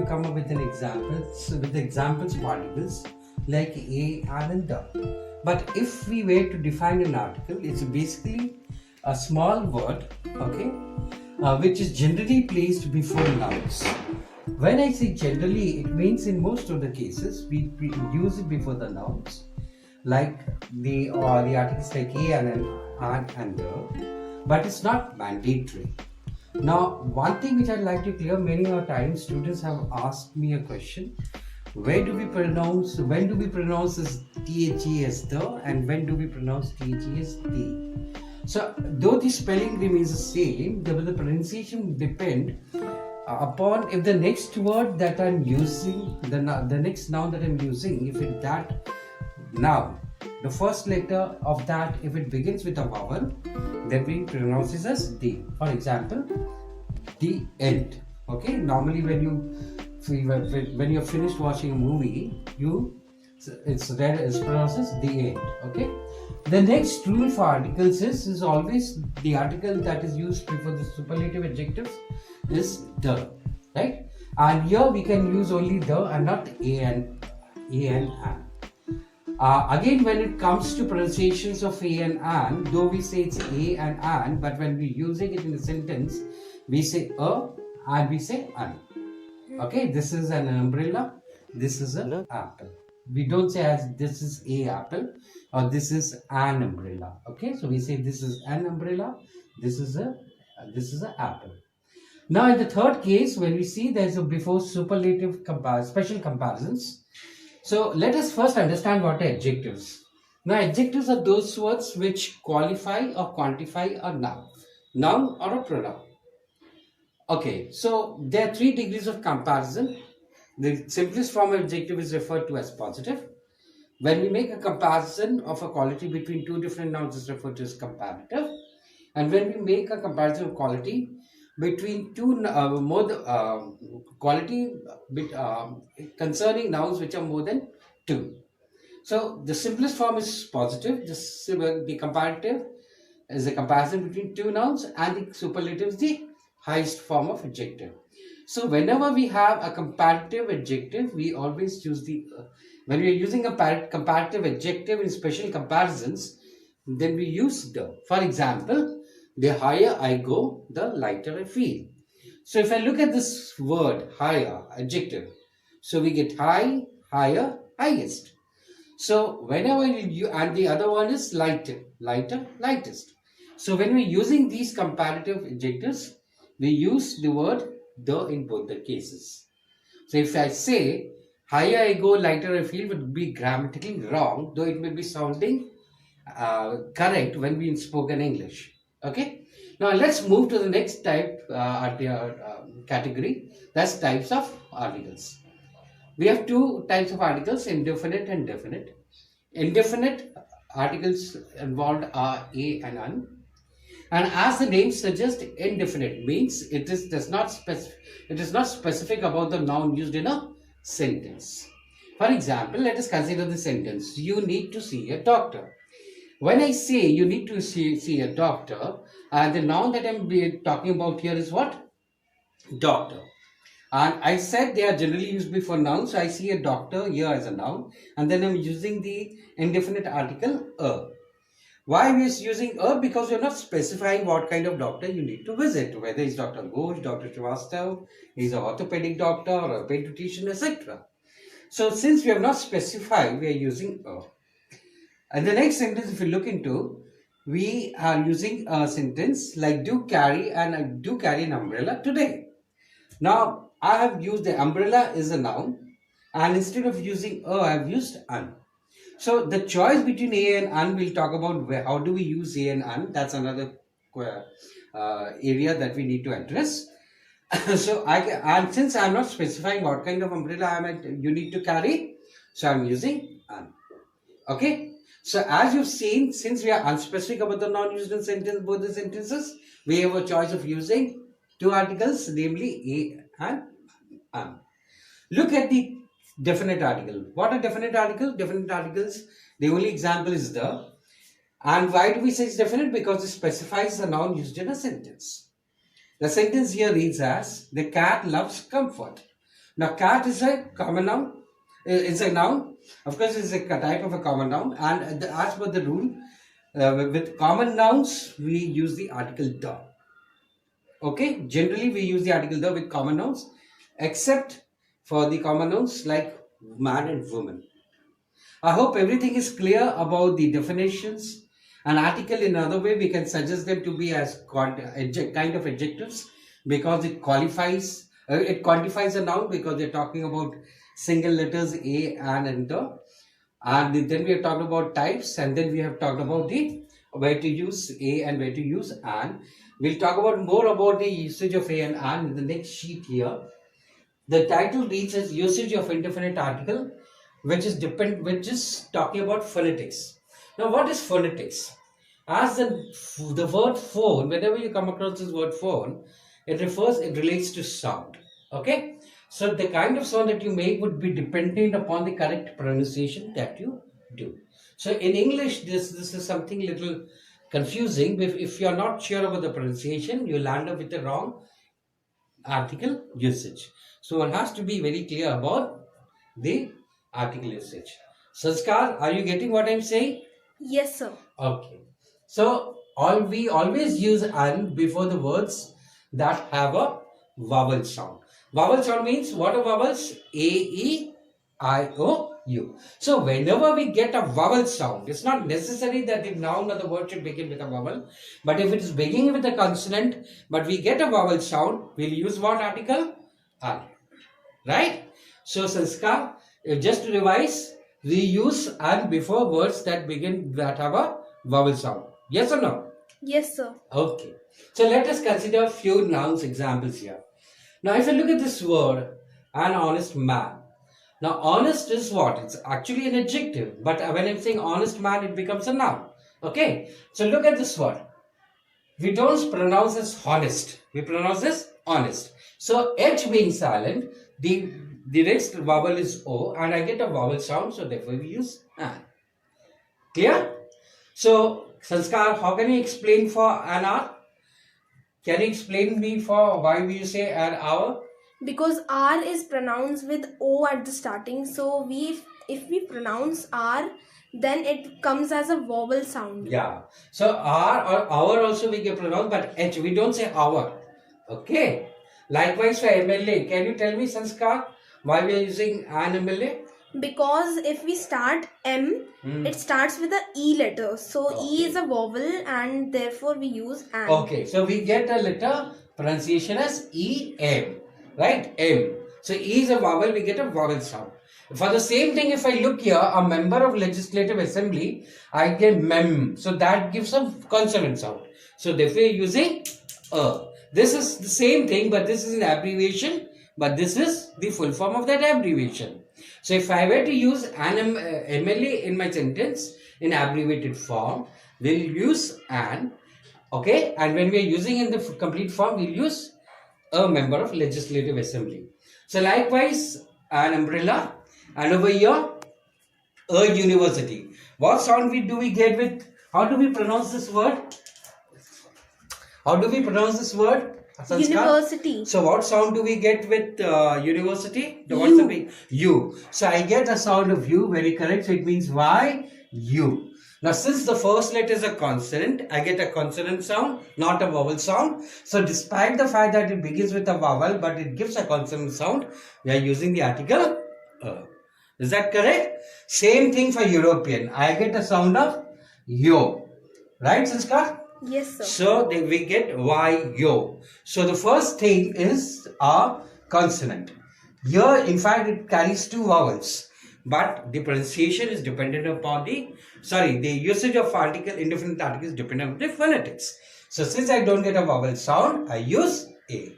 to come up with an example, with examples of articles like a, an, and the. But if we were to define an article, it's basically a small word, okay, which is generally placed before nouns. When I say generally, it means in most of the cases we use it before the nouns, like the articles like a and an and the, but it's not mandatory. Now, one thing which I'd like to clear, many a times students have asked me a question: when do we pronounce as the as the, and when do we pronounce the as the? So, though the spelling remains the same, the pronunciation will depend upon if the next word that I'm using, the next noun that I'm using, if it that noun, the first letter of that, if it begins with a vowel, then we pronounce it as the. For example, the end. Okay, normally when you're finished watching a movie, it's pronounced as the end. Okay. The next rule for articles is always the article that is used before the superlative adjectives is the, right? And here we can use only the and not a and an. Again, when it comes to pronunciations of a and an, though we say it's a and an, but when we're using it in a sentence, we say a and we say an. Okay, this is an umbrella, this is an apple. We don't say as this is a apple or this is an umbrella. Okay, so we say this is an umbrella, this is an apple. Now, in the third case, when we see there's a before superlative special comparisons. So let us first understand what are adjectives. Now, adjectives are those words which qualify or quantify a noun or a pronoun. Okay, so there are 3 degrees of comparison. The simplest form of adjective is referred to as positive. When we make a comparison of a quality between 2 different nouns, is referred to as comparative. And when we make a comparison of quality between concerning nouns which are more than 2. So the simplest form is positive. The comparative is a comparison between 2 nouns, and the superlative is the highest form of adjective. So whenever we have a comparative adjective, we always use when we are using a comparative adjective in special comparisons, then we use the. For example, the higher I go, the lighter I feel. So if I look at this word higher, adjective, so we get high, higher, highest. So whenever and the other one is lighter, lighter, lightest. So when we're using these comparative adjectives, we use the word the in both the cases. So if I say higher I go, lighter I feel, would be grammatically wrong, though it may be sounding correct when we spoke in English. Okay. Now let's move to the next type category. That's types of articles. We have 2 types of articles: indefinite and definite. Indefinite articles involved are a and an. And as the name suggests, indefinite means it is not specific about the noun used in a sentence. For example, let us consider the sentence: you need to see a doctor. When I say you need to see a doctor, the noun that I'm talking about here is what? Doctor. And I said they are generally used before nouns, so I see a doctor here as a noun, and then I'm using the indefinite article a. Why we are using a? Because you're not specifying what kind of doctor you need to visit, whether it's Dr. Ghosh, Dr. Srivastav, he's an orthopedic doctor or a pediatrician, etc. So since we have not specified, we are using a. And the next sentence, if you look into, we are using a sentence like do carry an umbrella today. Now, I have used the umbrella is a noun, and instead of using a, I have used an. So the choice between a and an, we'll talk about how do we use a and an. That's another area that we need to address. So since I'm not specifying what kind of umbrella you need to carry, so I'm using an. Okay. So as you've seen, since we are unspecific about the noun used in both the sentences, we have a choice of using 2 articles, namely a and an. Look at the definite article. What are definite articles? Definite articles, the only example is the. And why do we say it's definite? Because it specifies the noun used in a sentence. The sentence here reads as, the cat loves comfort. Now, cat is a common noun. It's a noun. Of course, it's a type of a common noun. And as per the rule, with common nouns, we use the article the. Okay, generally we use the article the with common nouns, except for the common nouns like man and woman. I hope everything is clear about the definitions. An article, in another way, we can suggest them to be as kind of adjectives because it quantifies a noun because they're talking about single letters a, an, and the. And then we have talked about types, and then we have talked about the where to use a and where to use an. We'll talk about more about the usage of a and an in the next sheet here. The title reads as usage of indefinite article, which is talking about phonetics. Now, what is phonetics? As the word phone, whenever you come across this word phone, it relates to sound. Okay, so the kind of sound that you make would be dependent upon the correct pronunciation that you do. So in English, this is something little confusing. If you're not sure about the pronunciation, you'll land up with the wrong article usage. So one has to be very clear about the article usage. Sanskar, are you getting what I'm saying? Yes, sir. Okay. So we always use an before the words that have a vowel sound. Vowel sound means what are vowels? A, E, I, O, U. So whenever we get a vowel sound, it's not necessary that the noun or the word should begin with a vowel. But if it is beginning with a consonant, but we get a vowel sound, we'll use what article? An. Right? So Sanskar, just to revise, we use an before words that have a vowel sound. Yes or no? Yes, sir. Okay. So let us consider a few nouns examples here. Now, if you look at this word, an honest man. Now, honest is what? It's actually an adjective. But when I'm saying honest man, it becomes a noun. Okay. So look at this word. We don't pronounce as honest. We pronounce as honest. So H being silent, the next vowel is O, and I get a vowel sound, so therefore we use an. Clear? So Sanskar, how can you explain for an hour? Can you explain me for why we say an hour? Because R is pronounced with O at the starting. So if we pronounce R, then it comes as a vowel sound. Yeah. So R or hour also we can pronounce, but H we don't say hour. Okay. Likewise for MLA, can you tell me, Sanskar, why we are using an MLA? Because if we start M, it starts with a E letter. So E is a vowel and therefore we use an. Okay, so we get a letter pronunciation as E-M, right? M. So E is a vowel, we get a vowel sound. For the same thing, if I look here, a member of legislative assembly, I get mem. So that gives a consonant sound. So therefore using a. This is the same thing, but this is an abbreviation, but this is the full form of that abbreviation. So if I were to use an MLA in my sentence in abbreviated form, we'll use an, okay, and when we are using in the complete form, we'll use a member of legislative assembly. So likewise, an umbrella, and over here, a university. What sound do we get with, how do we pronounce this word? How do we pronounce this word? Sanskar? University. So what sound do we get with university? U. Something? U. So I get a sound of U, very correct. So it means Y, U. Now since the first letter is a consonant, I get a consonant sound, not a vowel sound. So despite the fact that it begins with a vowel, but it gives a consonant sound, we are using the article Is that correct? Same thing for European. I get a sound of yo. Right, Sanskar? Yes, sir. So we get Y, yo. So the first thing is a consonant. Here, in fact, it carries two vowels. But the pronunciation is dependent upon the usage of indefinite articles is dependent on the phonetics. So since I don't get a vowel sound, I use A.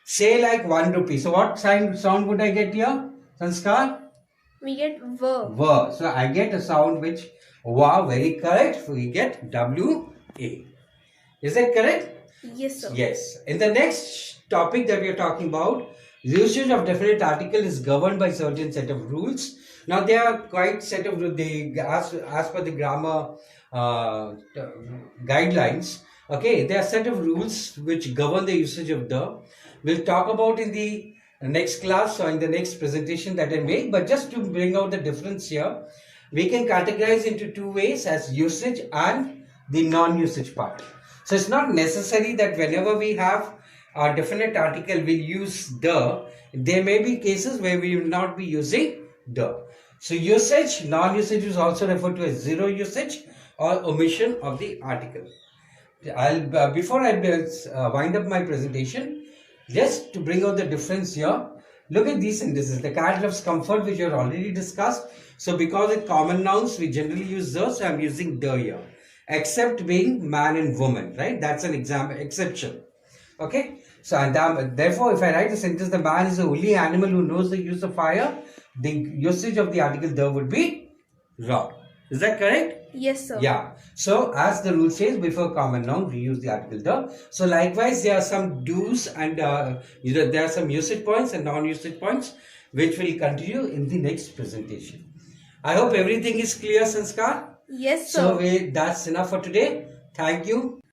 Say like 1 rupee. So what sound would I get here, Sanskar? We get V. V. So I get a sound which wa, very correct. We get W-A. Is that correct? Yes, sir. Yes. In the next topic that we are talking about, usage of definite article is governed by certain set of rules. Now there are quite set of rules. As per the grammar guidelines. Okay, there are set of rules which govern the usage of the. We'll talk about in the next class or in the next presentation that I make. But just to bring out the difference here, we can categorize into two ways, as usage and the non-usage part. So it's not necessary that whenever we have a definite article we'll use the. There may be cases where we will not be using the. So usage, non-usage is also referred to as zero usage or omission of the article. I'll before I wind up my presentation, just to bring out the difference here, look at these sentences. The cat loves comfort, which you already discussed. So because it's common nouns, we generally use the, so I'm using the here. Except being man and woman, right? That's an example, exception. Okay. So and therefore, if I write a sentence, the man is the only animal who knows the use of fire, the usage of the article the would be wrong. Is that correct? Yes, sir. Yeah. So as the rule says, before common noun, we use the article the. So likewise, there are some do's and there are some usage points and non-usage points, which will continue in the next presentation. I hope everything is clear, Sanskar. Yes, sir. So that's enough for today. Thank you.